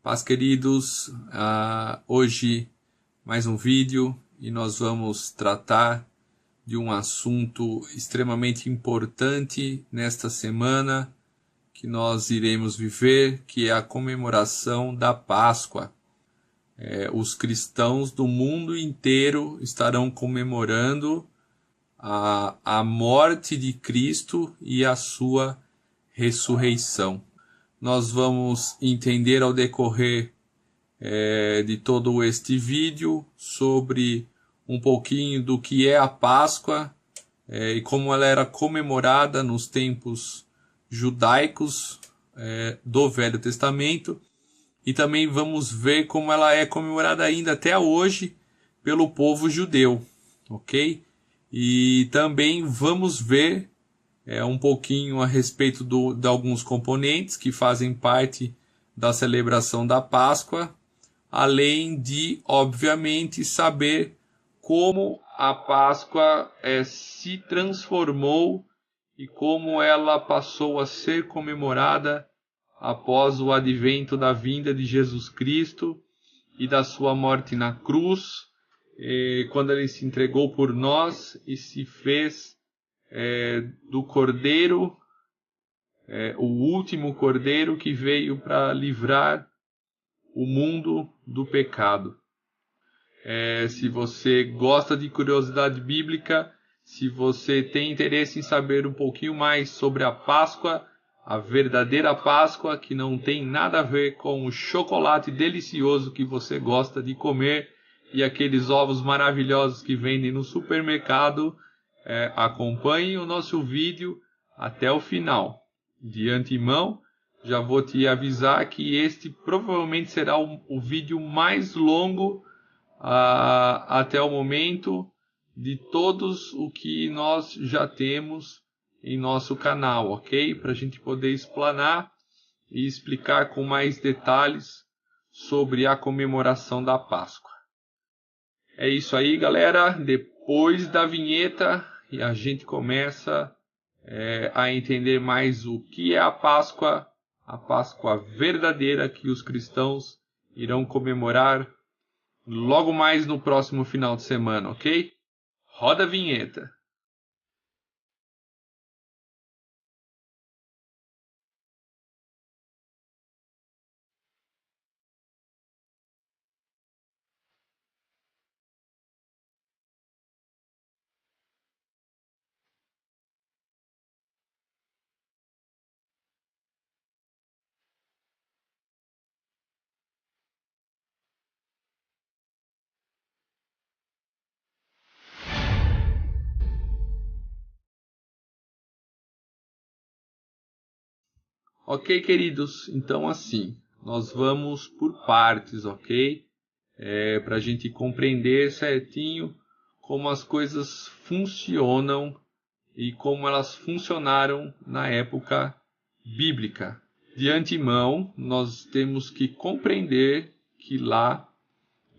Paz, queridos, hoje mais um vídeo e nós vamos tratar de um assunto extremamente importante nesta semana que nós iremos viver, que é a comemoração da Páscoa. Os cristãos do mundo inteiro estarão comemorando a morte de Cristo e a sua ressurreição. Nós vamos entender ao decorrer de todo este vídeo sobre um pouquinho do que é a Páscoa e como ela era comemorada nos tempos judaicos do Velho Testamento, e também vamos ver como ela é comemorada ainda até hoje pelo povo judeu, ok? E também vamos ver um pouquinho a respeito de alguns componentes que fazem parte da celebração da Páscoa, além de, obviamente, saber como a Páscoa se transformou e como ela passou a ser comemorada após o advento da vinda de Jesus Cristo e da sua morte na cruz, quando ele se entregou por nós e se fez do Cordeiro, o último Cordeiro que veio para livrar o mundo do pecado. Se você gosta de curiosidade bíblica, se você tem interesse em saber um pouquinho mais sobre a Páscoa, a verdadeira Páscoa, que não tem nada a ver com o chocolate delicioso que você gosta de comer e aqueles ovos maravilhosos que vendem no supermercado, acompanhe o nosso vídeo até o final. De antemão, já vou te avisar que este provavelmente será o vídeo mais longo até o momento de todos o que nós já temos em nosso canal, ok? Para a gente poder explanar e explicar com mais detalhes sobre a comemoração da Páscoa. É isso aí, galera. Depois da vinheta, e a gente começa a entender mais o que é a Páscoa verdadeira que os cristãos irão comemorar logo mais no próximo final de semana, ok? Roda a vinheta. Ok, queridos, então assim, nós vamos por partes, ok? Para a gente compreender certinho como as coisas funcionam e como elas funcionaram na época bíblica. De antemão, nós temos que compreender que lá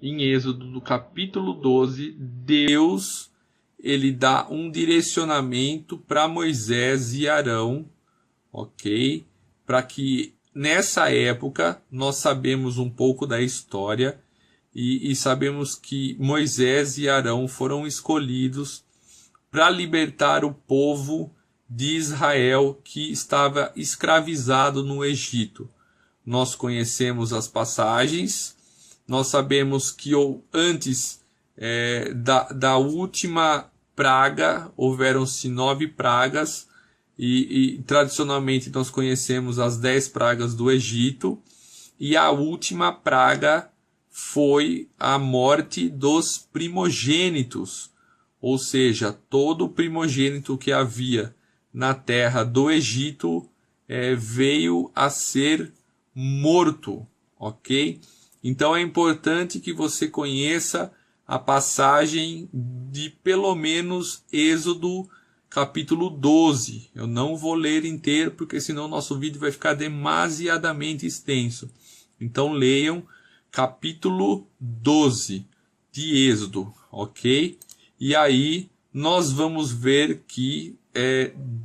em Êxodo, do capítulo 12, Deus ele dá um direcionamento para Moisés e Arão, ok? Para que nessa época nós sabemos um pouco da história e sabemos que Moisés e Arão foram escolhidos para libertar o povo de Israel que estava escravizado no Egito. Nós conhecemos as passagens, nós sabemos que antes da última praga houveram-se 9 pragas, e tradicionalmente nós conhecemos as 10 pragas do Egito, e a última praga foi a morte dos primogênitos, ou seja, todo primogênito que havia na terra do Egito veio a ser morto, ok? Então é importante que você conheça a passagem de pelo menos Êxodo capítulo 12. Eu não vou ler inteiro, porque senão nosso vídeo vai ficar demasiadamente extenso. Então leiam capítulo 12 de Êxodo, ok? E aí nós vamos ver que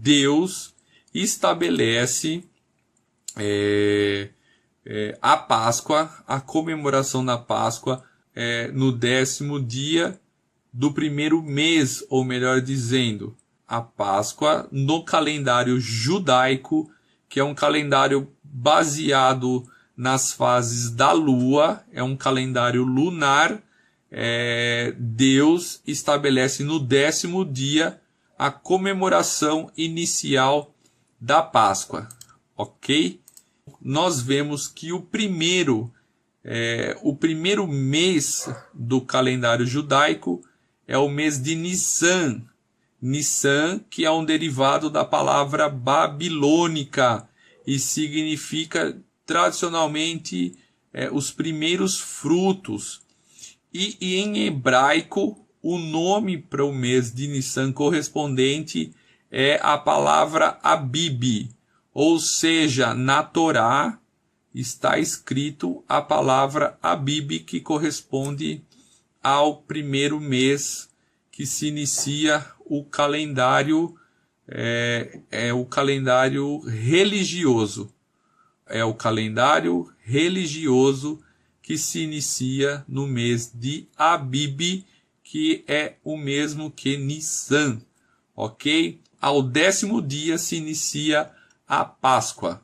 Deus estabelece a Páscoa, a comemoração da Páscoa, no 10º dia do primeiro mês, ou melhor dizendo, a Páscoa no calendário judaico, que é um calendário baseado nas fases da lua, é um calendário lunar. Deus estabelece no 10º dia a comemoração inicial da Páscoa, ok? Nós vemos que o primeiro mês do calendário judaico é o mês de Nissan. Nissan, que é um derivado da palavra babilônica e significa tradicionalmente os primeiros frutos. E em hebraico, o nome para o mês de Nissan correspondente é a palavra Abib, ou seja, na Torá está escrito a palavra Abib, que corresponde ao primeiro mês que se inicia o calendário, o calendário religioso. É o calendário religioso que se inicia no mês de Abib, que é o mesmo que Nissan, ok? Ao 10º dia se inicia a Páscoa.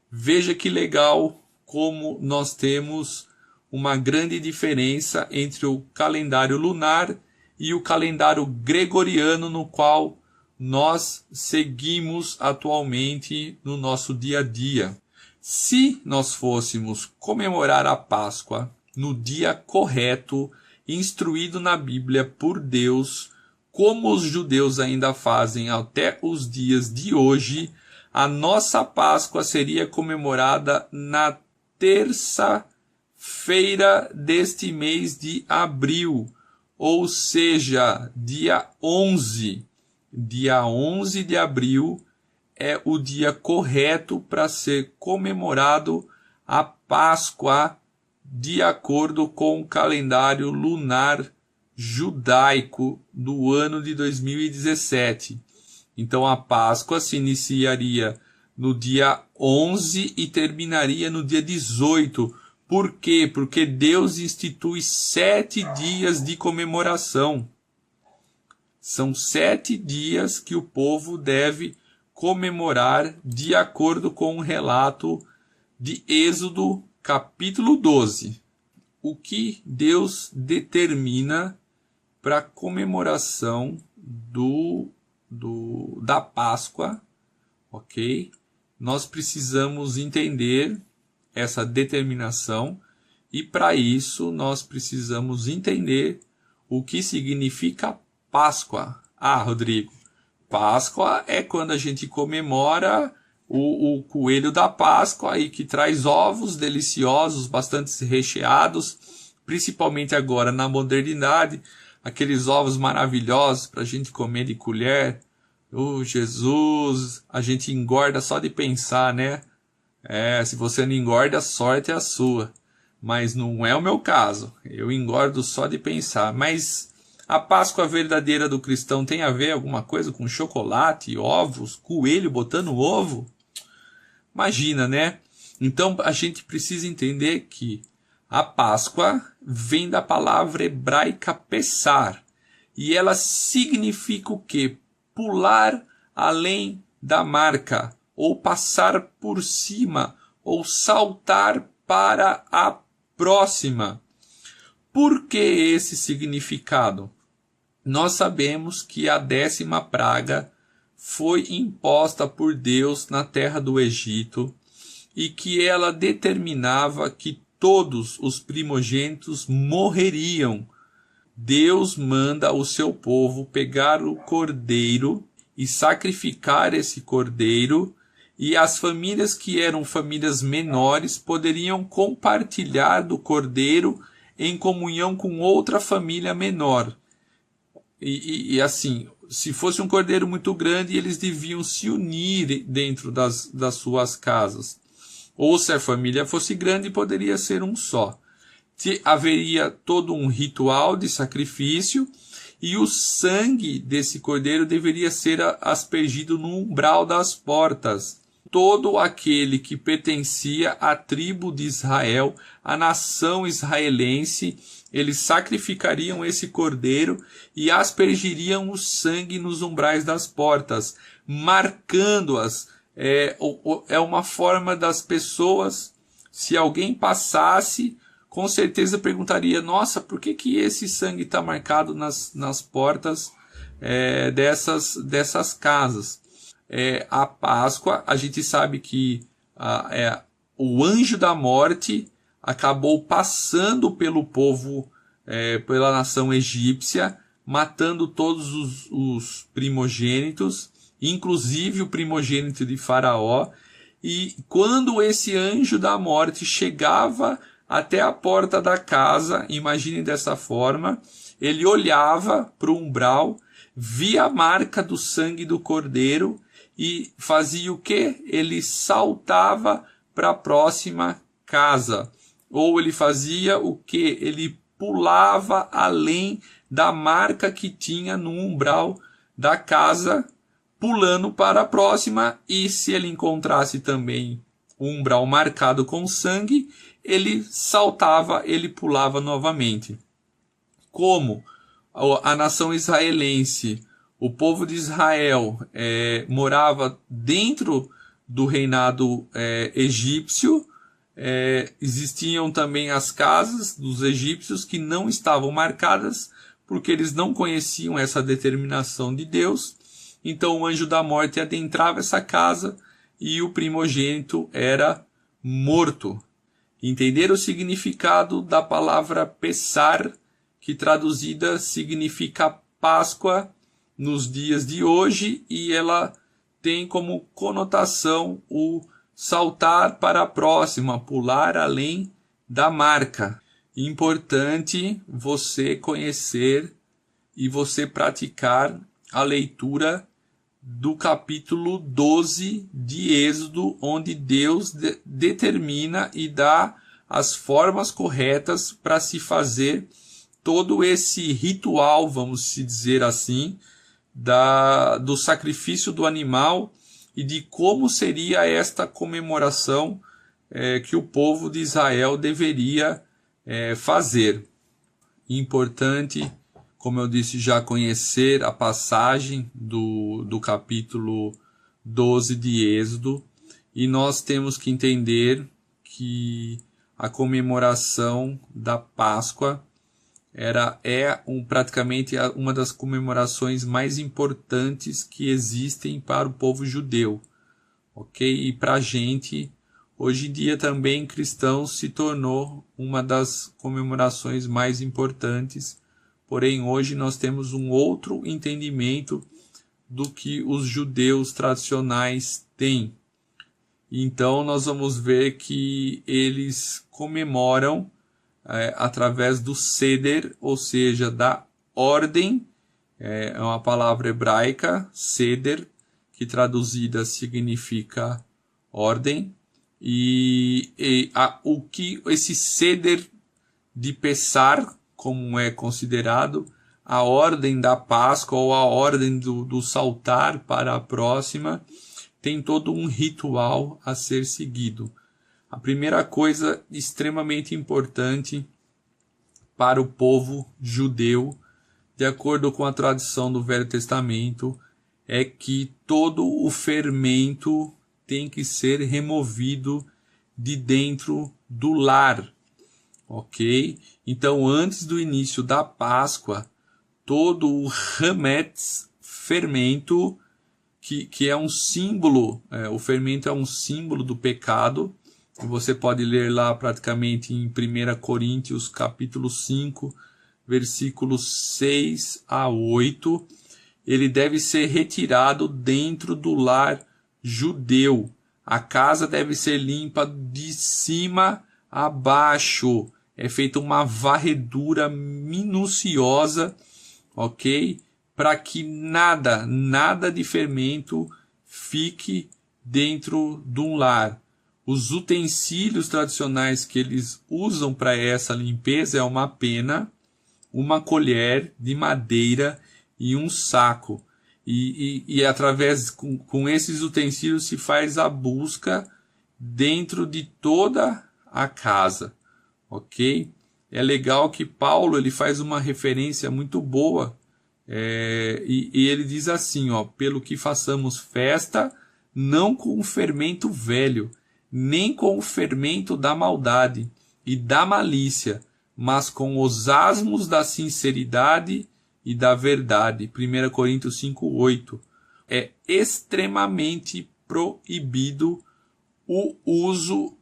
Veja que legal como nós temos uma grande diferença entre o calendário lunar e o calendário gregoriano, no qual nós seguimos atualmente no nosso dia a dia. Se nós fôssemos comemorar a Páscoa no dia correto, instruído na Bíblia por Deus, como os judeus ainda fazem até os dias de hoje, a nossa Páscoa seria comemorada na terça-feira deste mês de abril, ou seja, dia 11. Dia 11 de abril é o dia correto para ser comemorado a Páscoa de acordo com o calendário lunar judaico do ano de 2017. Então a Páscoa se iniciaria no dia 11 e terminaria no dia 18. Por quê? Porque Deus institui 7 dias de comemoração. São 7 dias que o povo deve comemorar de acordo com o relato de Êxodo capítulo 12. O que Deus determina para a comemoração da Páscoa, ok? Nós precisamos entender essa determinação e para isso nós precisamos entender o que significa Páscoa. Rodrigo, Páscoa é quando a gente comemora o coelho da Páscoa aí, que traz ovos deliciosos, bastante recheados, principalmente agora na modernidade, aqueles ovos maravilhosos para a gente comer de colher. Jesus, a gente engorda só de pensar, né? Se você não engorda, a sorte é a sua. Mas não é o meu caso. Eu engordo só de pensar. Mas a Páscoa verdadeira do cristão tem a ver alguma coisa com chocolate, ovos, coelho botando ovo? Imagina, né? Então a gente precisa entender que a Páscoa vem da palavra hebraica Pessar. E ela significa o quê? Pular além da marca, ou passar por cima, ou saltar para a próxima. Por que esse significado? Nós sabemos que a 10ª praga foi imposta por Deus na terra do Egito e que ela determinava que todos os primogênitos morreriam. Deus manda o seu povo pegar o cordeiro e sacrificar esse cordeiro, e as famílias que eram famílias menores poderiam compartilhar do cordeiro em comunhão com outra família menor. E assim, se fosse um cordeiro muito grande, eles deviam se unir dentro das suas casas. Ou se a família fosse grande, poderia ser um só. Haveria todo um ritual de sacrifício e o sangue desse cordeiro deveria ser aspergido no umbral das portas. todo aquele que pertencia à tribo de Israel, à nação israelense, eles sacrificariam esse cordeiro e aspergiriam o sangue nos umbrais das portas, marcando-as. É uma forma das pessoas, se alguém passasse, com certeza perguntaria: nossa, por que esse sangue está marcado nas portas dessas casas? A Páscoa, a gente sabe que o anjo da morte acabou passando pelo povo, pela nação egípcia, matando todos os primogênitos, inclusive o primogênito de Faraó. E quando esse anjo da morte chegava até a porta da casa, imagine dessa forma, ele olhava para o umbral, via a marca do sangue do cordeiro e fazia o quê? Ele saltava para a próxima casa. Ou ele fazia o quê? Ele pulava além da marca que tinha no umbral da casa, pulando para a próxima, e se ele encontrasse também um umbral marcado com sangue, ele saltava, ele pulava novamente. Como a nação israelense, o povo de Israel morava dentro do reinado egípcio, existiam também as casas dos egípcios que não estavam marcadas, porque eles não conheciam essa determinação de Deus. Então o anjo da morte adentrava essa casa e o primogênito era morto. Entender o significado da palavra Pessar, que traduzida significa Páscoa nos dias de hoje, e ela tem como conotação o saltar para a próxima, pular além da marca. Importante você conhecer e você praticar a leitura do capítulo 12 de Êxodo, onde Deus determina e dá as formas corretas para se fazer todo esse ritual, vamos se dizer assim, do sacrifício do animal e de como seria esta comemoração que o povo de Israel deveria fazer. Importante, como eu disse, já conhecer a passagem do capítulo 12 de Êxodo, e nós temos que entender que a comemoração da Páscoa praticamente uma das comemorações mais importantes que existem para o povo judeu, ok? E para a gente, hoje em dia também cristãos, se tornou uma das comemorações mais importantes. Porém, hoje nós temos um outro entendimento do que os judeus tradicionais têm. Então, nós vamos ver que eles comemoram através do Seder, ou seja, da ordem. É uma palavra hebraica, Seder, que traduzida significa ordem. O que esse Seder de Pessar, como é considerado, a ordem da Páscoa ou a ordem do saltar para a próxima, tem todo um ritual a ser seguido. A primeira coisa extremamente importante para o povo judeu, de acordo com a tradição do Velho Testamento, é que todo o fermento tem que ser removido de dentro do lar. Ok? Então, antes do início da Páscoa, todo o hametz, fermento, que é um símbolo, o fermento é um símbolo do pecado. Você pode ler lá praticamente em 1 Coríntios capítulo 5, versículos 6 a 8. Ele deve ser retirado dentro do lar judeu. A casa deve ser limpa de cima a baixo. É feita uma varredura minuciosa, ok? Para que nada de fermento fique dentro de um lar. Os utensílios tradicionais que eles usam para essa limpeza é uma pena, uma colher de madeira e um saco. E através, com esses utensílios se faz a busca dentro de toda a casa, ok? É legal que Paulo ele faz uma referência muito boa, e ele diz assim, ó, pelo que façamos festa, não com o fermento velho, nem com o fermento da maldade e da malícia, mas com os asmos da sinceridade e da verdade. 1 Coríntios 5:8. É extremamente proibido o uso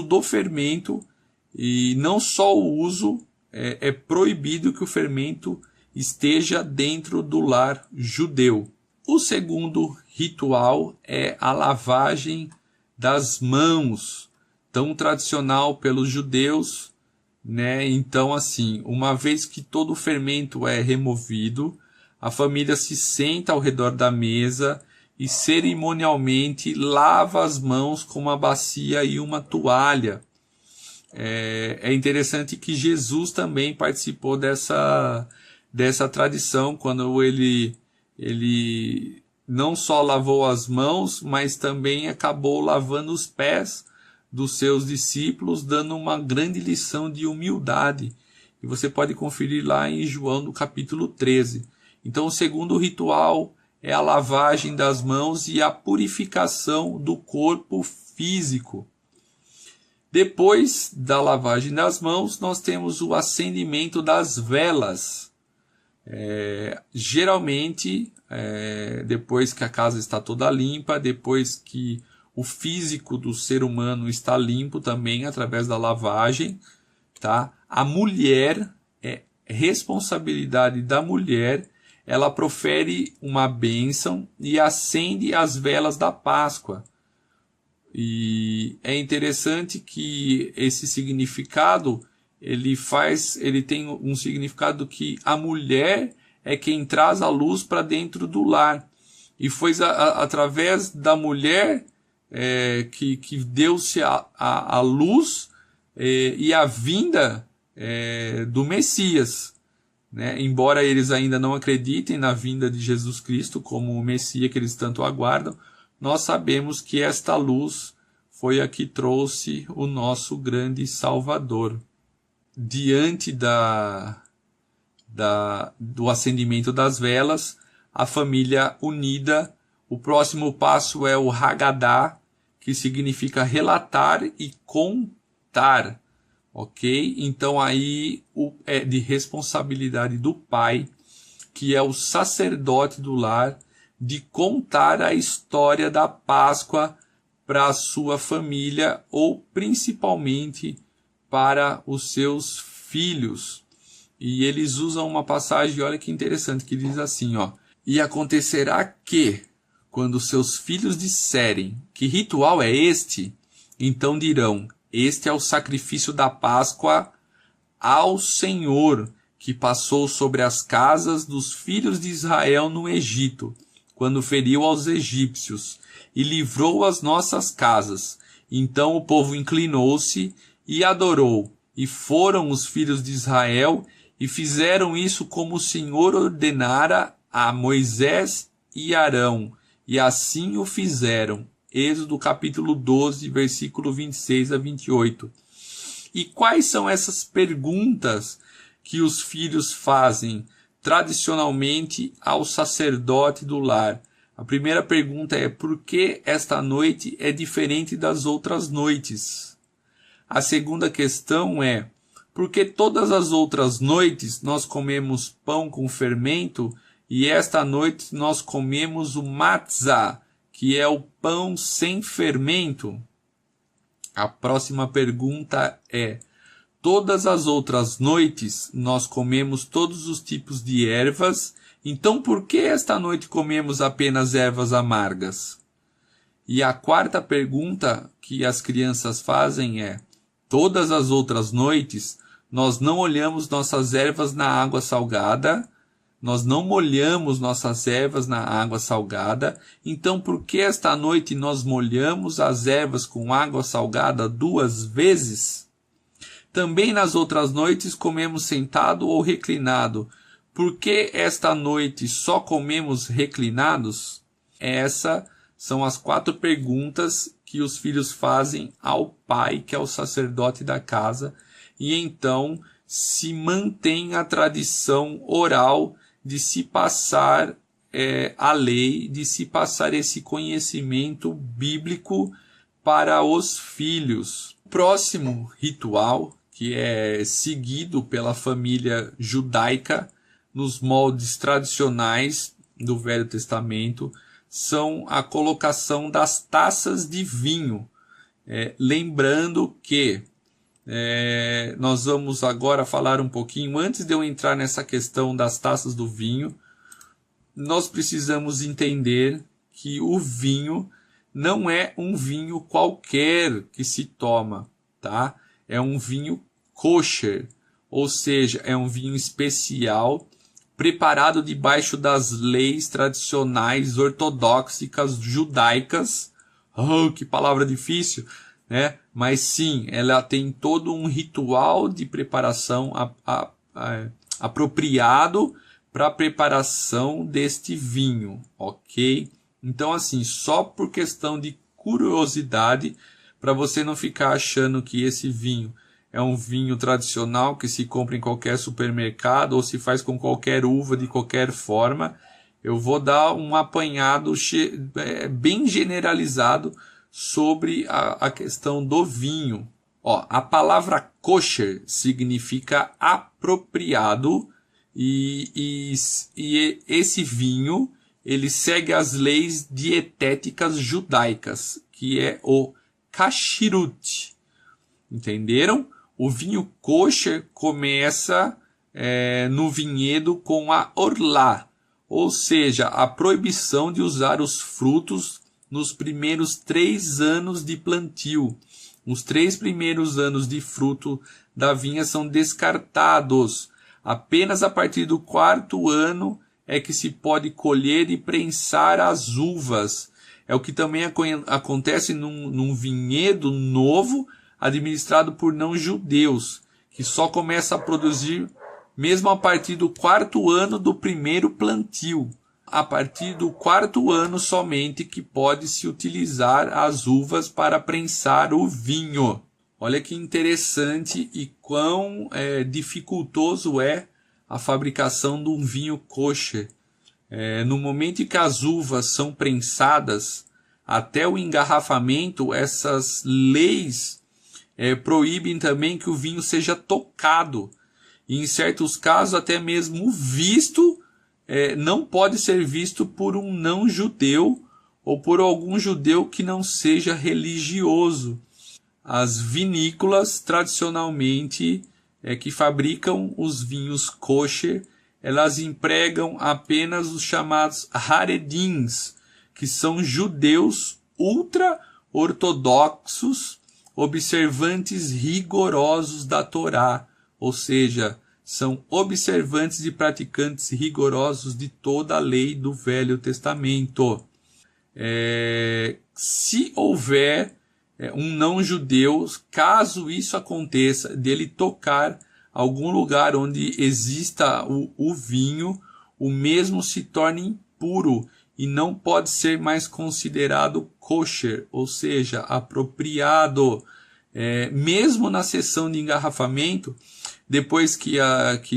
do fermento, e não só o uso, é proibido que o fermento esteja dentro do lar judeu. O segundo ritual é a lavagem das mãos, tão tradicional pelos judeus, né? Então, assim, uma vez que todo o fermento é removido, a família se senta ao redor da mesa e cerimonialmente lava as mãos com uma bacia e uma toalha. É interessante que Jesus também participou dessa tradição, quando ele não só lavou as mãos, mas também acabou lavando os pés dos seus discípulos, dando uma grande lição de humildade. E você pode conferir lá em João, no capítulo 13. Então, o segundo ritual é a lavagem das mãos e a purificação do corpo físico. Depois da lavagem das mãos, nós temos o acendimento das velas. Geralmente, depois que a casa está toda limpa, depois que o físico do ser humano está limpo também através da lavagem, tá? A mulher, é responsabilidade da mulher, ela profere uma bênção e acende as velas da Páscoa. E é interessante que esse significado, ele tem um significado que a mulher é quem traz a luz para dentro do lar. E foi através da mulher que deu-se a luz e a vinda do Messias, né? Embora eles ainda não acreditem na vinda de Jesus Cristo como o Messias que eles tanto aguardam, nós sabemos que esta luz foi a que trouxe o nosso grande Salvador. Diante do acendimento das velas, a família unida, o próximo passo é o Haggadah, que significa relatar e contar, ok? Então aí é de responsabilidade do pai, que é o sacerdote do lar, de contar a história da Páscoa para a sua família, ou principalmente para os seus filhos. E eles usam uma passagem, olha que interessante, que diz assim, ó: e acontecerá que, quando seus filhos disserem, que ritual é este? Então dirão, este é o sacrifício da Páscoa ao Senhor, que passou sobre as casas dos filhos de Israel no Egito, quando feriu aos egípcios, e livrou as nossas casas. Então o povo inclinou-se e adorou, e foram os filhos de Israel, e fizeram isso como o Senhor ordenara a Moisés e Arão, e assim o fizeram. Êxodo capítulo 12, versículo 26 a 28. E quais são essas perguntas que os filhos fazem tradicionalmente ao sacerdote do lar? A primeira pergunta é: por que esta noite é diferente das outras noites? A segunda questão é: por que todas as outras noites nós comemos pão com fermento e esta noite nós comemos o matzah, que é o pão sem fermento? A próxima pergunta é: todas as outras noites nós comemos todos os tipos de ervas, então por que esta noite comemos apenas ervas amargas? E a quarta pergunta que as crianças fazem é: todas as outras noites nós não olhamos nossas ervas na água salgada, nós não molhamos nossas ervas na água salgada, então por que esta noite nós molhamos as ervas com água salgada 2 vezes? Também nas outras noites comemos sentado ou reclinado, Por que esta noite só comemos reclinados? Essas são as 4 perguntas que os filhos fazem ao pai, que é o sacerdote da casa, e então se mantém a tradição oral de se passar a lei, de se passar esse conhecimento bíblico para os filhos. O próximo ritual, que é seguido pela família judaica nos moldes tradicionais do Velho Testamento, são a colocação das taças de vinho. Lembrando que nós vamos agora falar um pouquinho, antes de eu entrar nessa questão das taças do vinho, nós precisamos entender que o vinho não é um vinho qualquer que se toma, tá? É um vinho kosher, ou seja, é um vinho especial, preparado debaixo das leis tradicionais ortodoxas judaicas. Oh, que palavra difícil, né? Mas sim, ela tem todo um ritual de preparação apropriado para a preparação deste vinho, ok? Então, assim, só por questão de curiosidade, para você não ficar achando que esse vinho é um vinho tradicional que se compra em qualquer supermercado ou se faz com qualquer uva de qualquer forma, eu vou dar um apanhado bem generalizado sobre a questão do vinho. A palavra kosher significa apropriado e esse vinho ele segue as leis dietéticas judaicas, que é o kashrut. Entenderam? O vinho kosher começa no vinhedo com a orlá, ou seja, a proibição de usar os frutos nos primeiros 3 anos de plantio. Os 3 primeiros anos de fruto da vinha são descartados. Apenas a partir do 4º ano é que se pode colher e prensar as uvas. É o que também acontece num vinhedo novo administrado por não-judeus, que só começa a produzir mesmo a partir do 4º ano do primeiro plantio. A partir do 4º ano somente que pode-se utilizar as uvas para prensar o vinho. Olha que interessante e quão dificultoso é a fabricação de um vinho kosher. No momento em que as uvas são prensadas, até o engarrafamento, essas leis proíbem também que o vinho seja tocado. E em certos casos, até mesmo visto, não pode ser visto por um não-judeu ou por algum judeu que não seja religioso. As vinícolas, tradicionalmente, que fabricam os vinhos kosher, elas empregam apenas os chamados haredins, que são judeus ultra-ortodoxos, observantes rigorosos da Torá, ou seja, são observantes e praticantes rigorosos de toda a lei do Velho Testamento. Se houver um não-judeu, caso isso aconteça, dele tocar algum lugar onde exista o vinho, o mesmo se torna impuro e não pode ser mais considerado kosher, ou seja, apropriado. Mesmo na sessão de engarrafamento, depois que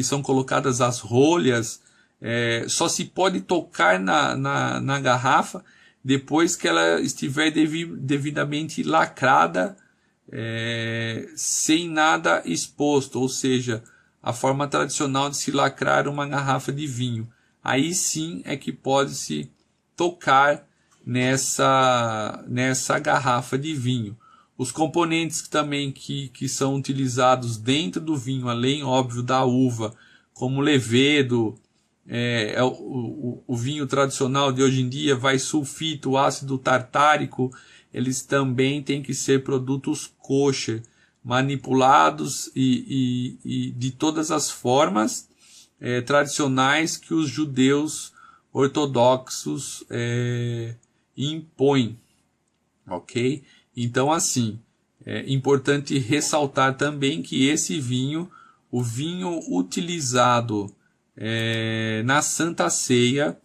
são colocadas as rolhas, só se pode tocar na garrafa depois que ela estiver devidamente lacrada, sem nada exposto, ou seja, a forma tradicional de se lacrar uma garrafa de vinho. Aí sim é que pode-se tocar nessa garrafa de vinho. Os componentes também que são utilizados dentro do vinho, além, óbvio, da uva, como levedo, o vinho tradicional de hoje em dia, vai sulfito, ácido tartárico, eles também têm que ser produtos kosher, manipulados e de todas as formas tradicionais que os judeus ortodoxos impõem, ok? Então, assim, é importante ressaltar também que esse vinho, o vinho utilizado na Santa Ceia,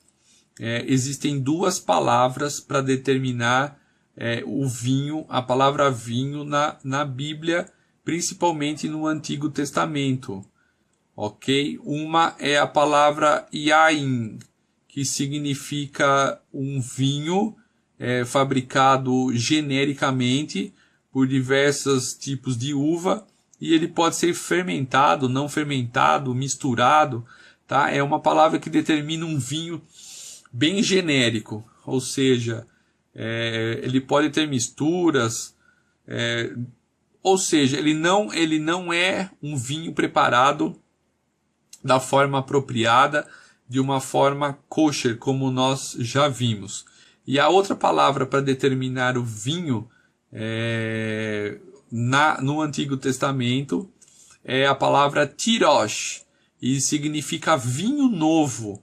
existem duas palavras para determinar o vinho, a palavra vinho na Bíblia, principalmente no Antigo Testamento. Ok? Uma é a palavra yain, que significa um vinho fabricado genericamente por diversos tipos de uva, e ele pode ser fermentado, não fermentado, misturado, tá? É uma palavra que determina um vinho bem genérico, ou seja, ele pode ter misturas, ou seja, ele não é um vinho preparado da forma apropriada, de uma forma kosher, como nós já vimos. E a outra palavra para determinar o vinho no Antigo Testamento é a palavra tirosh, e significa vinho novo,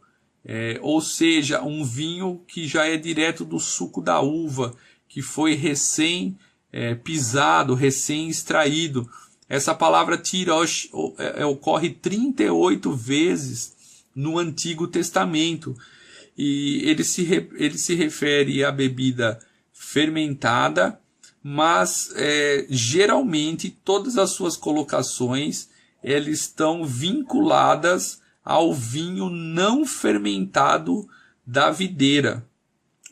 ou seja, um vinho que já é direto do suco da uva, que foi pisado, recém-extraído. Essa palavra tirosh ocorre 38 vezes no Antigo Testamento, e ele se refere à bebida fermentada, mas geralmente todas as suas colocações elas estão vinculadas ao vinho não fermentado da videira,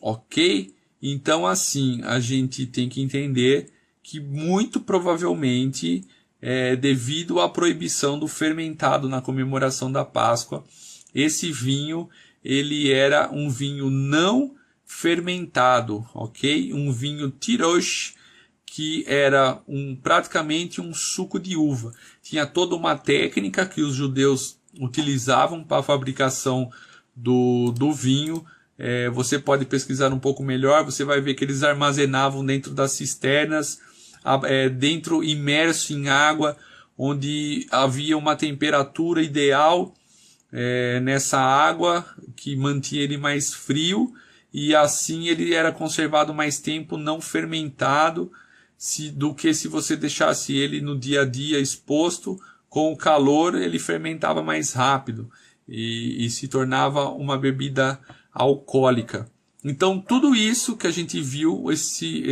ok? Então, assim, a gente tem que entender que muito provavelmente, devido à proibição do fermentado na comemoração da Páscoa, esse vinho ele era um vinho não fermentado, ok? Um vinho tirosh, que era praticamente um suco de uva. Tinha toda uma técnica que os judeus utilizavam para a fabricação do vinho. Você pode pesquisar um pouco melhor, você vai ver que eles armazenavam dentro das cisternas, dentro imerso em água, onde havia uma temperatura ideal nessa água, que mantinha ele mais frio, e assim ele era conservado mais tempo não fermentado, do que se você deixasse ele no dia a dia exposto. Com o calor ele fermentava mais rápido e se tornava uma bebida alcoólica. Então tudo isso que a gente viu, esse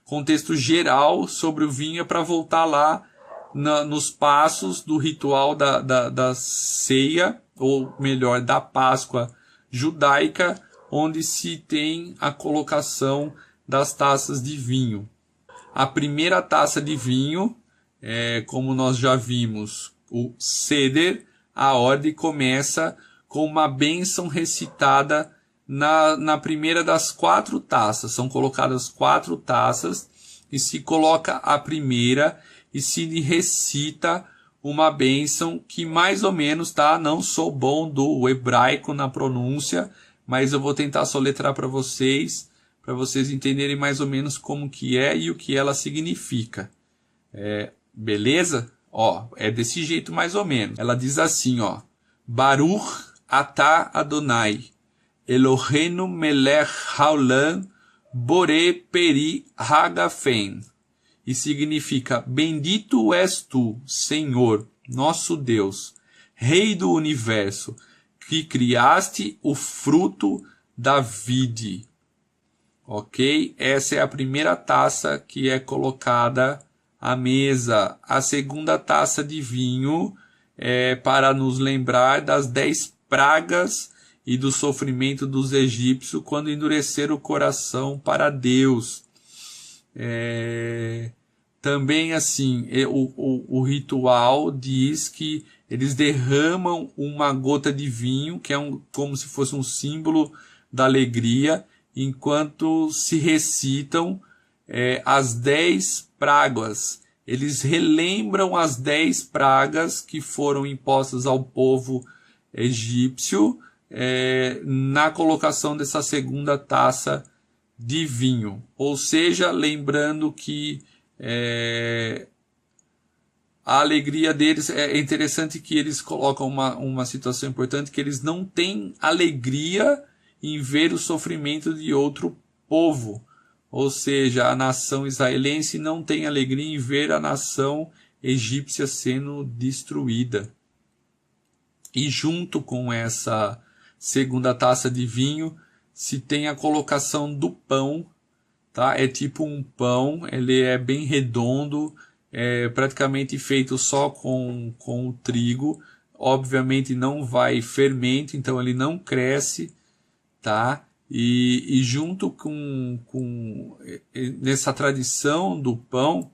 contexto geral sobre o vinho, é para voltar lá nos passos do ritual da ceia, ou melhor, da Páscoa judaica, onde se tem a colocação das taças de vinho. A primeira taça de vinho, como nós já vimos, o Seder, a ordem começa com uma bênção recitada na primeira das 4 taças. São colocadas 4 taças e se coloca a primeira e se recita uma bênção que mais ou menos, tá? Não sou bom do hebraico na pronúncia, mas eu vou tentar soletrar para vocês entenderem mais ou menos como que é e o que ela significa. Beleza? É desse jeito mais ou menos. Ela diz assim, Baruch atah Adonai, Eloheinu melech haolam, boré peri hagafen. E significa: bendito és tu, Senhor, nosso Deus, Rei do Universo, que criaste o fruto da vide. Ok? Essa é a primeira taça que é colocada à mesa. A segunda taça de vinho é para nos lembrar das 10 pragas e do sofrimento dos egípcios quando endureceram o coração para Deus. Também assim, o ritual diz que eles derramam uma gota de vinho, que é como se fosse um símbolo da alegria, enquanto se recitam as 10 pragas. Eles relembram as 10 pragas que foram impostas ao povo egípcio na colocação dessa segunda taça de vinho. Ou seja, lembrando que a alegria deles, é interessante que eles colocam uma situação importante, que eles não têm alegria em ver o sofrimento de outro povo. Ou seja, a nação israelense não tem alegria em ver a nação egípcia sendo destruída. E junto com essa segunda taça de vinho, se tem a colocação do pão, tá? É tipo um pão, ele é bem redondo, é praticamente feito só com o trigo. Obviamente não vai fermento, então ele não cresce, tá? E junto nessa tradição do pão,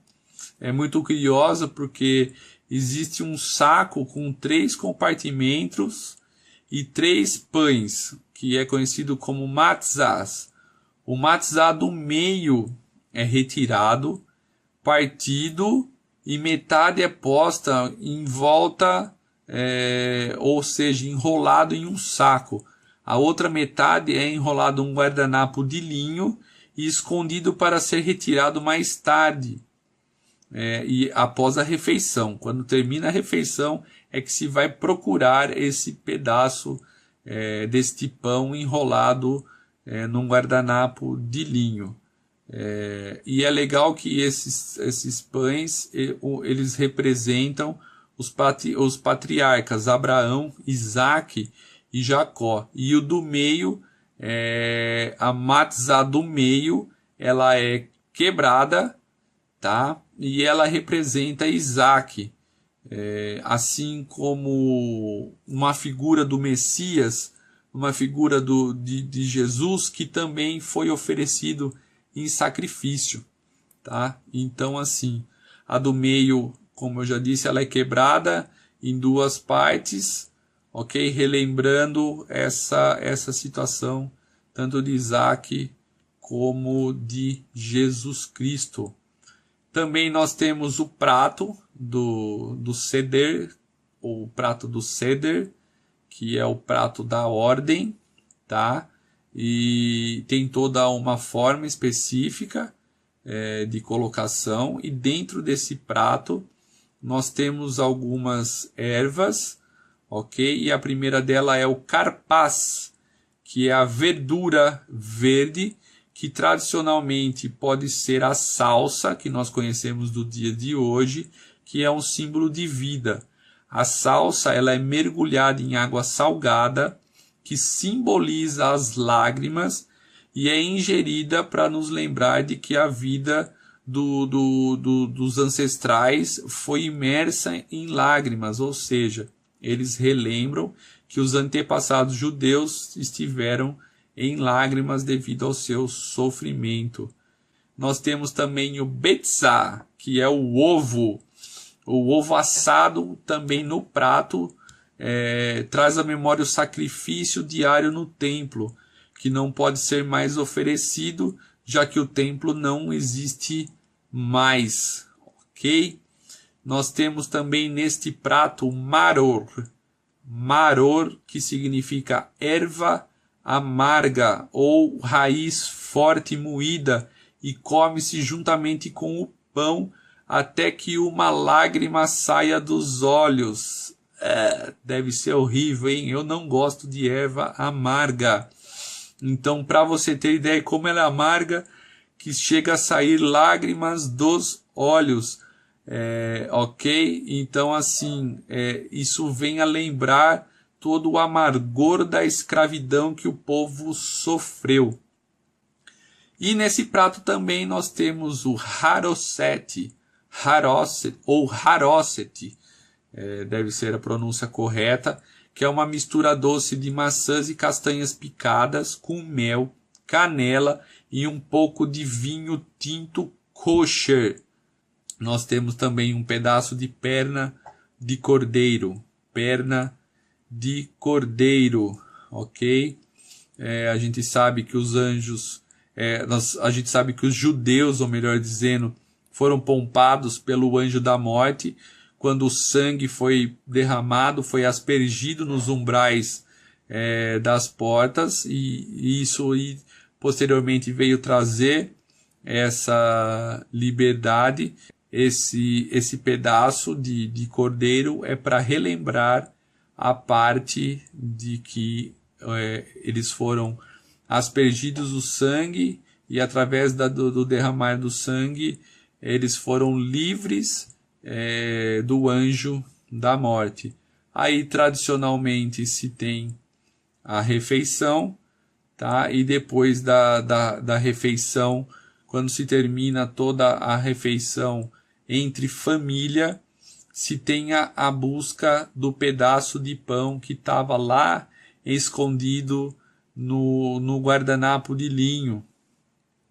é muito curiosa porque existe um saco com 3 compartimentos e 3 pães, que é conhecido como matzahs. O matzah do meio é retirado, partido, e metade é posta em volta, ou seja, enrolado em um saco. A outra metade é enrolado em um guardanapo de linho e escondido para ser retirado mais tarde, e após a refeição. Quando termina a refeição é que se vai procurar esse pedaço deste pão enrolado num guardanapo de linho. E é legal que esses pães eles representam os patriarcas Abraão, Isaque e Jacó. E o do meio, a matzah do meio, ela é quebrada, tá? E ela representa Isaque, assim como uma figura do Messias, uma figura de Jesus que também foi oferecido em sacrifício, tá? Então, assim, a do meio, como eu já disse, ela é quebrada em 2 partes, ok? Relembrando essa situação tanto de Isaque como de Jesus Cristo. Também nós temos o prato do Seder, ou o prato do Seder, que é o prato da ordem, tá? E tem toda uma forma específica de colocação, e dentro desse prato nós temos algumas ervas, ok? E a primeira dela é o carpaz, que é a verdura verde, que tradicionalmente pode ser a salsa, que nós conhecemos do dia de hoje, que é um símbolo de vida. A salsa, ela é mergulhada em água salgada, que simboliza as lágrimas, e é ingerida para nos lembrar de que a vida dos ancestrais foi imersa em lágrimas, ou seja, eles relembram que os antepassados judeus estiveram em lágrimas devido ao seu sofrimento. Nós temos também o betzá, que é o ovo assado também no prato, traz à memória o sacrifício diário no templo, que não pode ser mais oferecido, já que o templo não existe mais, ok? Nós temos também neste prato maror, que significa erva amarga ou raiz forte moída, e come-se juntamente com o pão até que uma lágrima saia dos olhos. Deve ser horrível, hein? Eu não gosto de erva amarga. Então, para você ter ideia como ela é amarga, que chega a sair lágrimas dos olhos. Ok? Então, assim, isso vem a lembrar todo o amargor da escravidão que o povo sofreu. E nesse prato também nós temos o haroset, ou haroset, deve ser a pronúncia correta, que é uma mistura doce de maçãs e castanhas picadas com mel, canela e um pouco de vinho tinto kosher. Nós temos também um pedaço de perna de cordeiro, ok? A gente sabe que os anjos, a gente sabe que os judeus, ou melhor dizendo, foram pompados pelo anjo da morte, quando o sangue foi derramado, foi aspergido nos umbrais das portas, e isso posteriormente veio trazer essa liberdade. Esse pedaço de cordeiro é para relembrar a parte de que eles foram aspergidos o sangue, e através do derramar do sangue eles foram livres do anjo da morte. Aí tradicionalmente se tem a refeição, tá? E depois da refeição, quando se termina toda a refeição entre família, se tem a busca do pedaço de pão que estava lá escondido no guardanapo de linho.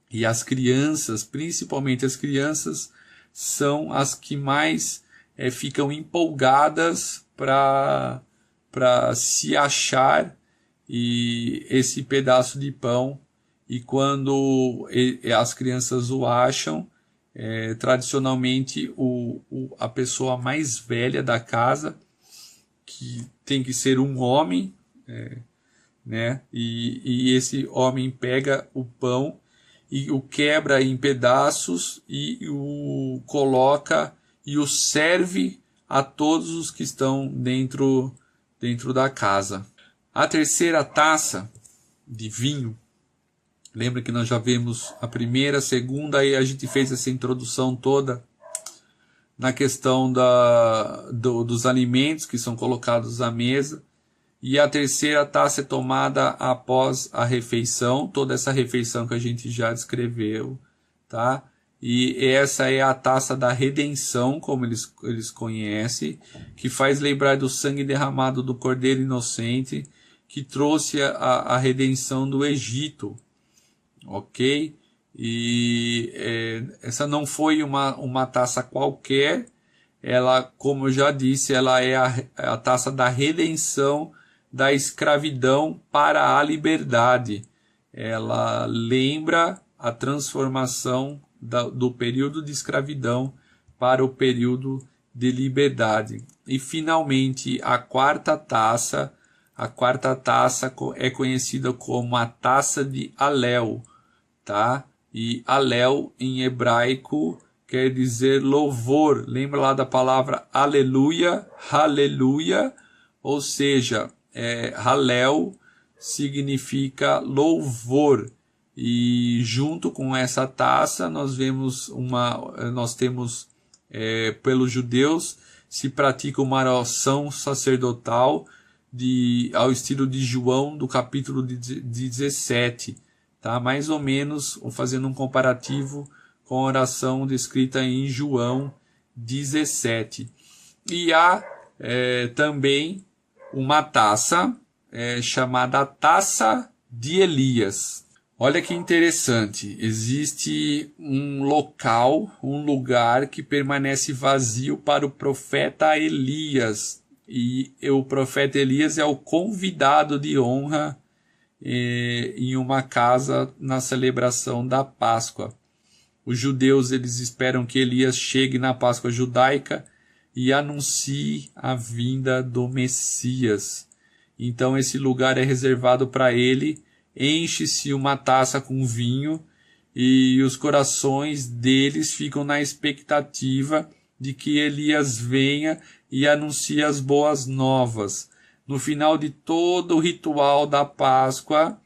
E as crianças, principalmente as crianças, são as que mais ficam empolgadas para se achar e esse pedaço de pão. E quando as crianças o acham, tradicionalmente a pessoa mais velha da casa, que tem que ser um homem, né? E esse homem pega o pão e o quebra em pedaços e o coloca e o serve a todos os que estão dentro da casa. A terceira taça de vinho, lembra que nós já vimos a primeira, a segunda, e a gente fez essa introdução toda na questão dos alimentos que são colocados à mesa. E a terceira taça é tomada após a refeição, toda essa refeição que a gente já descreveu, tá? E essa é a taça da redenção, como eles conhecem, que faz lembrar do sangue derramado do Cordeiro Inocente, que trouxe a redenção do Egito, ok? E essa não foi uma taça qualquer, ela, como eu já disse, ela é a taça da redenção da escravidão para a liberdade. Ela lembra a transformação do período de escravidão para o período de liberdade. E finalmente a quarta taça é conhecida como a taça de Alel, tá? E Alel em hebraico quer dizer louvor. Lembra lá da palavra aleluia, aleluia, ou seja, Halel significa louvor, e junto com essa taça nós temos pelos judeus se pratica uma oração sacerdotal ao estilo de João do capítulo 17, tá? Mais ou menos fazendo um comparativo com a oração descrita em João 17. E há também uma taça chamada Taça de Elias. Olha que interessante, existe um lugar que permanece vazio para o profeta Elias. E o profeta Elias é o convidado de honra em uma casa na celebração da Páscoa. Os judeus eles esperam que Elias chegue na Páscoa judaica e anuncie a vinda do Messias. Então esse lugar é reservado para ele, enche-se uma taça com vinho e os corações deles ficam na expectativa de que Elias venha e anuncie as boas novas. No final de todo o ritual da Páscoa,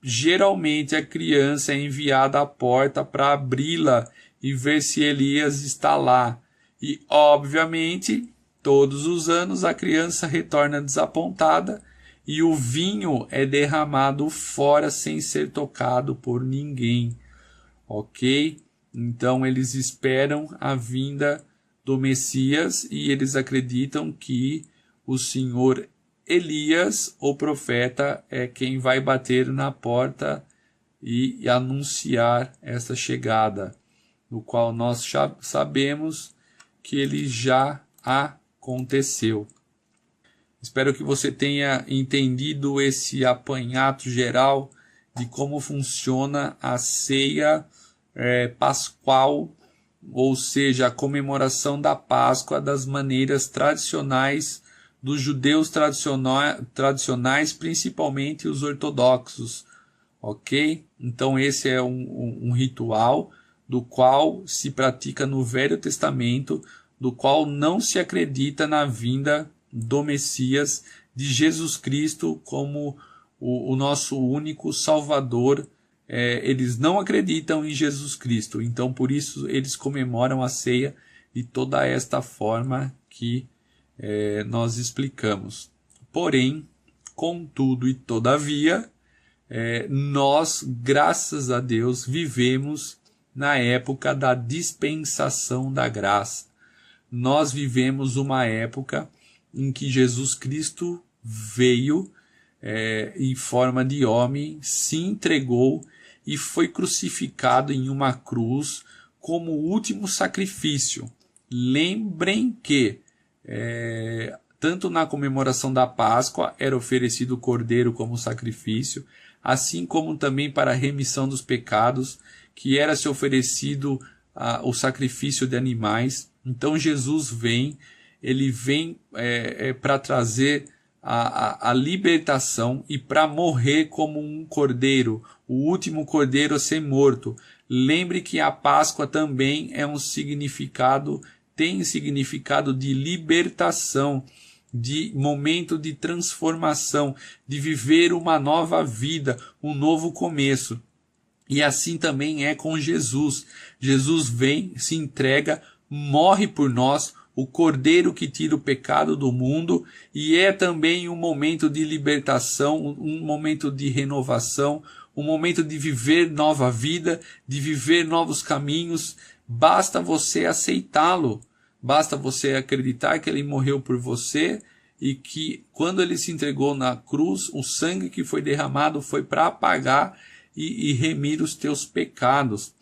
geralmente a criança é enviada à porta para abri-la e ver se Elias está lá. E, obviamente, todos os anos a criança retorna desapontada e o vinho é derramado fora sem ser tocado por ninguém, ok? Então eles esperam a vinda do Messias e eles acreditam que o Senhor Elias, o profeta, é quem vai bater na porta e anunciar essa chegada, no qual nós já sabemos que ele já aconteceu. Espero que você tenha entendido esse apanhado geral de como funciona a ceia pascual, ou seja, a comemoração da Páscoa das maneiras tradicionais dos judeus tradicionais, principalmente os ortodoxos, ok? Então esse é um ritual do qual se pratica no Velho Testamento, do qual não se acredita na vinda do Messias, de Jesus Cristo como o nosso único Salvador. Eles não acreditam em Jesus Cristo, então por isso eles comemoram a ceia de toda esta forma que nós explicamos. Porém, contudo e todavia, nós, graças a Deus, vivemos na época da dispensação da graça. Nós vivemos uma época em que Jesus Cristo veio em forma de homem, se entregou e foi crucificado em uma cruz como último sacrifício. Lembrem que tanto na comemoração da Páscoa era oferecido o cordeiro como sacrifício, assim como também para a remissão dos pecados, que era se oferecido o sacrifício de animais. Então Jesus vem, ele vem para trazer a libertação e para morrer como um cordeiro, o último cordeiro a ser morto. Lembre que a Páscoa também é tem significado de libertação, de momento de transformação, de viver uma nova vida, um novo começo. E assim também é com Jesus. Jesus vem, se entrega, morre por nós, o Cordeiro que tira o pecado do mundo, e é também um momento de libertação, um momento de renovação, um momento de viver nova vida, de viver novos caminhos. Basta você aceitá-lo, basta você acreditar que ele morreu por você e que quando ele se entregou na cruz, o sangue que foi derramado foi para apagar e remir os teus pecados.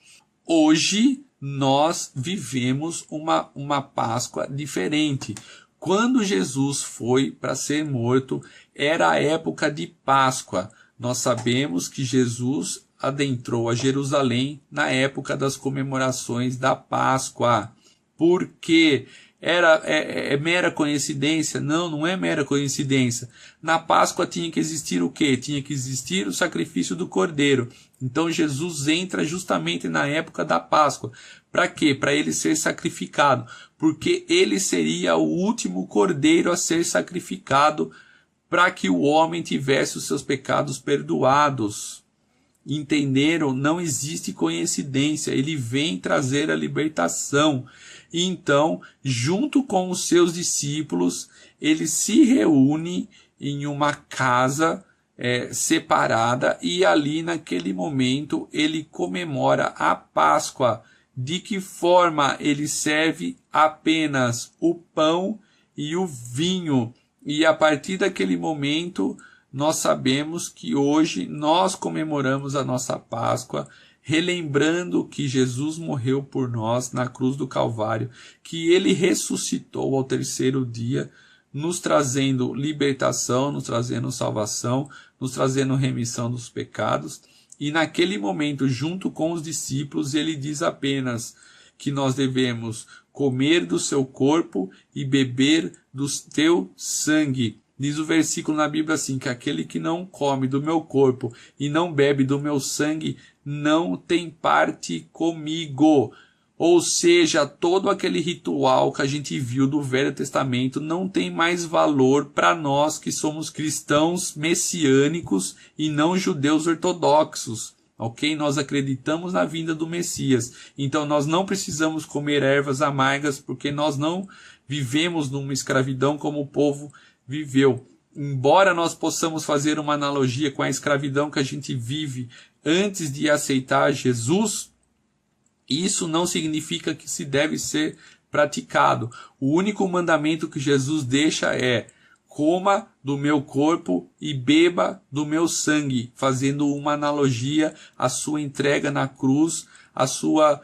Hoje nós vivemos uma Páscoa diferente. Quando Jesus foi para ser morto, era a época de Páscoa. Nós sabemos que Jesus adentrou a Jerusalém na época das comemorações da Páscoa. Por quê? É mera coincidência? Não, não é mera coincidência. Na Páscoa tinha que existir o quê? Tinha que existir o sacrifício do Cordeiro. Então Jesus entra justamente na época da Páscoa. Para quê? Para ele ser sacrificado. Porque ele seria o último Cordeiro a ser sacrificado para que o homem tivesse os seus pecados perdoados. Entenderam? Não existe coincidência. Ele vem trazer a libertação. E então, junto com os seus discípulos, ele se reúne em uma casa separada e ali naquele momento ele comemora a Páscoa. De que forma ele serve apenas o pão e o vinho. E a partir daquele momento nós sabemos que hoje nós comemoramos a nossa Páscoa, relembrando que Jesus morreu por nós na cruz do Calvário, que ele ressuscitou ao terceiro dia, nos trazendo libertação, nos trazendo salvação, nos trazendo remissão dos pecados. E naquele momento, junto com os discípulos, ele diz apenas que nós devemos comer do seu corpo e beber do teu sangue. Diz o versículo na Bíblia assim, que aquele que não come do meu corpo e não bebe do meu sangue não tem parte comigo. Ou seja, todo aquele ritual que a gente viu do Velho Testamento não tem mais valor para nós que somos cristãos messiânicos e não judeus ortodoxos. Ok? Nós acreditamos na vinda do Messias. Então nós não precisamos comer ervas amargas porque nós não vivemos numa escravidão como o povo viveu. Embora nós possamos fazer uma analogia com a escravidão que a gente vive antes de aceitar Jesus, isso não significa que se deve ser praticado. O único mandamento que Jesus deixa é: coma do meu corpo e beba do meu sangue, fazendo uma analogia à sua entrega na cruz, à sua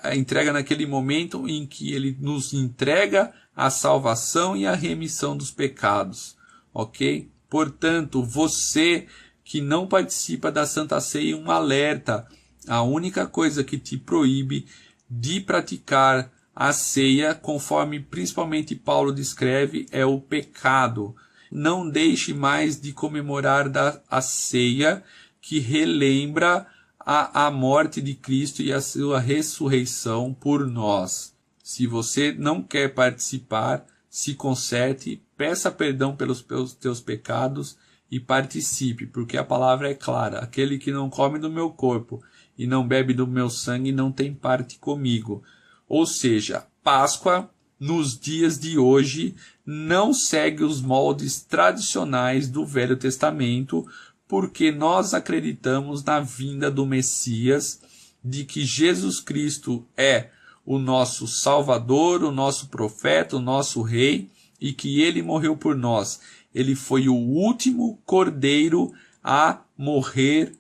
a entrega naquele momento em que ele nos entrega a salvação e a remissão dos pecados, ok? Portanto, você que não participa da Santa Ceia, um alerta: a única coisa que te proíbe de praticar a ceia, conforme principalmente Paulo descreve, é o pecado. Não deixe mais de comemorar a ceia, que relembra a morte de Cristo e a sua ressurreição por nós. Se você não quer participar, se conserte, peça perdão pelos teus pecados e participe, porque a palavra é clara: aquele que não come do meu corpo e não bebe do meu sangue não tem parte comigo. Ou seja, Páscoa nos dias de hoje, não segue os moldes tradicionais do Velho Testamento, porque nós acreditamos na vinda do Messias, de que Jesus Cristo é o nosso Salvador, o nosso profeta, o nosso Rei, e que ele morreu por nós. Ele foi o último cordeiro a morrer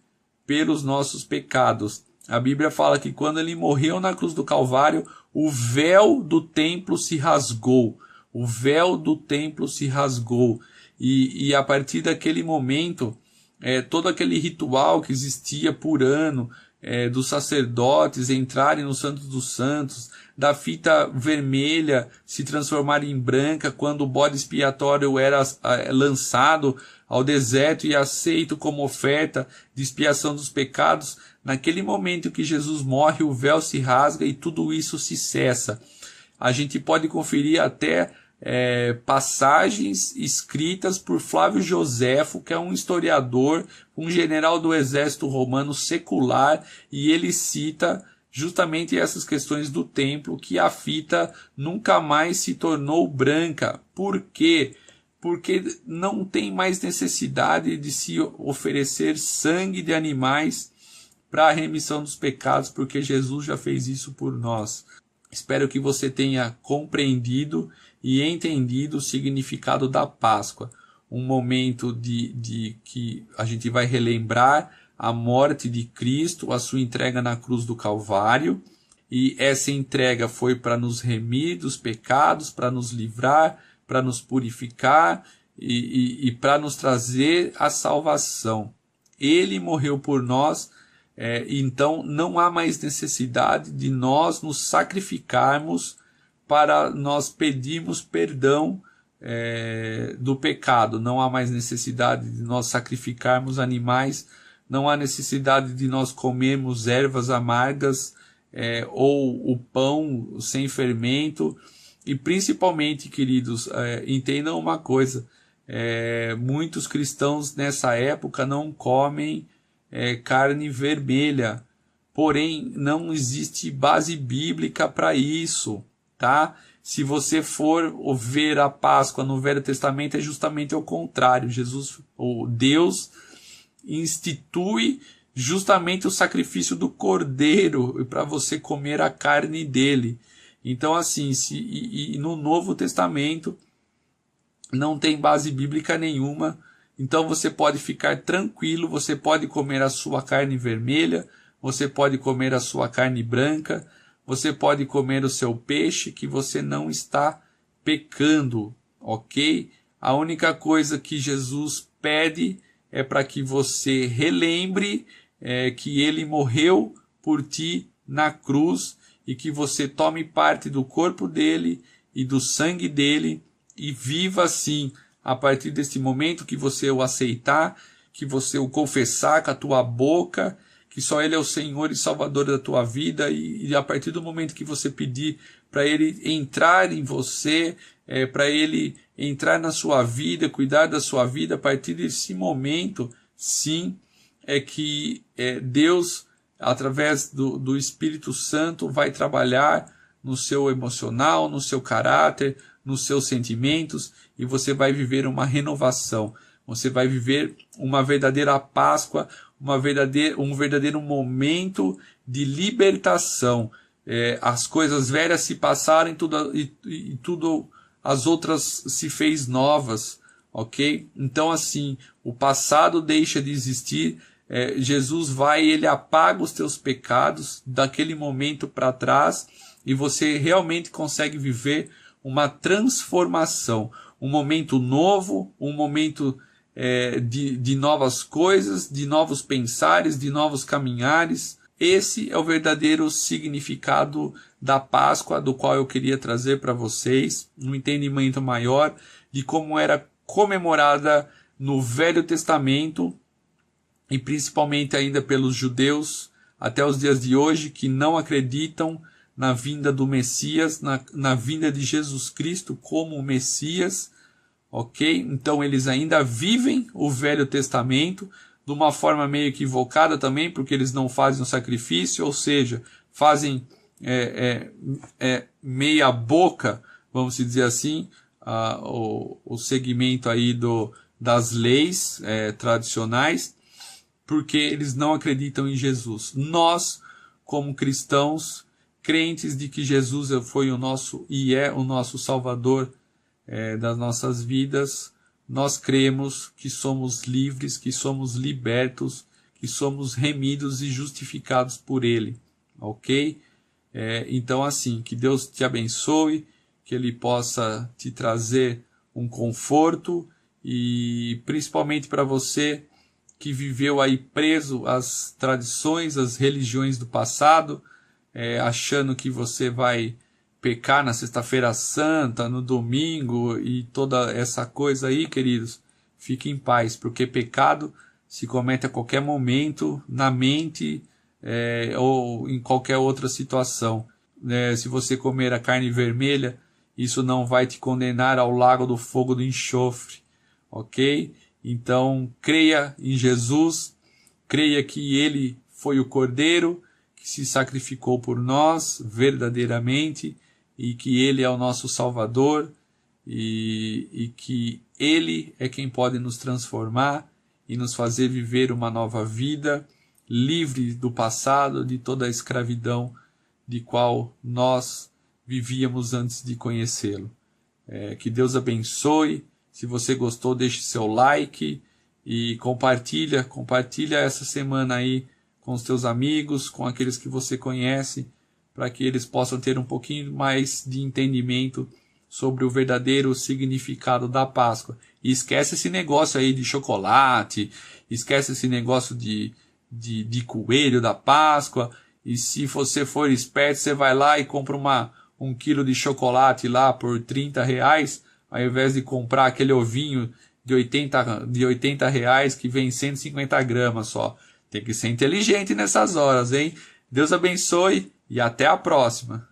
pelos nossos pecados. A Bíblia fala que quando ele morreu na cruz do Calvário, o véu do templo se rasgou. O véu do templo se rasgou. E a partir daquele momento, todo aquele ritual que existia por ano, dos sacerdotes entrarem no Santo dos Santos, da fita vermelha se transformar em branca quando o bode expiatório era lançado ao deserto e aceito como oferta de expiação dos pecados, naquele momento que Jesus morre, o véu se rasga e tudo isso se cessa. A gente pode conferir até passagens escritas por Flávio Joséfo, que é um historiador, um general do exército romano secular, e ele cita justamente essas questões do templo, que a fita nunca mais se tornou branca. Por quê? Porque não tem mais necessidade de se oferecer sangue de animais para a remissão dos pecados, porque Jesus já fez isso por nós. Espero que você tenha compreendido e entendido o significado da Páscoa. Um momento de que a gente vai relembrar a morte de Cristo, a sua entrega na cruz do Calvário. E essa entrega foi para nos remir dos pecados, para nos livrar, para nos purificar e para nos trazer a salvação. Ele morreu por nós. Então não há mais necessidade de nós nos sacrificarmos para nós pedirmos perdão do pecado. Não há mais necessidade de nós sacrificarmos animais, não há necessidade de nós comermos ervas amargas ou o pão sem fermento. E principalmente, queridos, entendam uma coisa, muitos cristãos nessa época não comem carne vermelha, porém não existe base bíblica para isso, tá? Se você for ver a Páscoa no Velho Testamento, é justamente o contrário. Deus institui justamente o sacrifício do cordeiro para você comer a carne dele. Então, assim, e no Novo Testamento não tem base bíblica nenhuma. Então você pode ficar tranquilo, você pode comer a sua carne vermelha, você pode comer a sua carne branca, você pode comer o seu peixe, que você não está pecando, ok? A única coisa que Jesus pede é para que você relembre que ele morreu por ti na cruz e que você tome parte do corpo dele e do sangue dele e viva assim. A partir desse momento que você o aceitar, que você o confessar com a tua boca, que só ele é o Senhor e Salvador da tua vida, e a partir do momento que você pedir para ele entrar em você, para ele entrar na sua vida, cuidar da sua vida, a partir desse momento, sim, que Deus, através do Espírito Santo, vai trabalhar no seu emocional, no seu caráter, nos seus sentimentos, e você vai viver uma renovação. Você vai viver uma verdadeira Páscoa, um verdadeiro momento de libertação. As coisas velhas se passaram e tudo as outras se fez novas, ok? Então, assim, o passado deixa de existir. Jesus ele apaga os teus pecados daquele momento para trás, e você realmente consegue viver uma transformação, um momento novo, um momento de novas coisas, de novos pensares, de novos caminhares. Esse é o verdadeiro significado da Páscoa, do qual eu queria trazer para vocês um entendimento maior de como era comemorada no Velho Testamento, e principalmente ainda pelos judeus até os dias de hoje, que não acreditam na vinda do Messias, na vinda de Jesus Cristo como o Messias, ok? Então eles ainda vivem o Velho Testamento de uma forma meio equivocada também, porque eles não fazem o sacrifício, ou seja, fazem meia boca vamos dizer assim, o segmento aí das leis tradicionais, porque eles não acreditam em Jesus. Nós, como cristãos, crentes de que Jesus foi o nosso e é o nosso Salvador das nossas vidas, nós cremos que somos livres, que somos libertos, que somos remidos e justificados por Ele, ok? Então, assim, que Deus te abençoe, que Ele possa te trazer um conforto, e principalmente para você que viveu aí preso às tradições, às religiões do passado, achando que você vai pecar na sexta-feira santa, no domingo e toda essa coisa aí, queridos, fique em paz, porque pecado se comete a qualquer momento, na mente ou em qualquer outra situação. Se você comer a carne vermelha, isso não vai te condenar ao lago do fogo do enxofre, ok? Então, creia em Jesus, creia que Ele foi o Cordeiro que se sacrificou por nós verdadeiramente, e que Ele é o nosso Salvador, e que Ele é quem pode nos transformar e nos fazer viver uma nova vida, livre do passado, de toda a escravidão de qual nós vivíamos antes de conhecê-lo. Que Deus abençoe. Se você gostou, deixe seu like e compartilha essa semana aí com os teus amigos, com aqueles que você conhece, para que eles possam ter um pouquinho mais de entendimento sobre o verdadeiro significado da Páscoa. E esquece esse negócio aí de chocolate, esquece esse negócio de coelho da Páscoa, e se você for esperto, você vai lá e compra um quilo de chocolate lá por R$30, ao invés de comprar aquele ovinho de 80 reais que vem 150 gramas só. Tem que ser inteligente nessas horas, hein? Deus abençoe e até a próxima.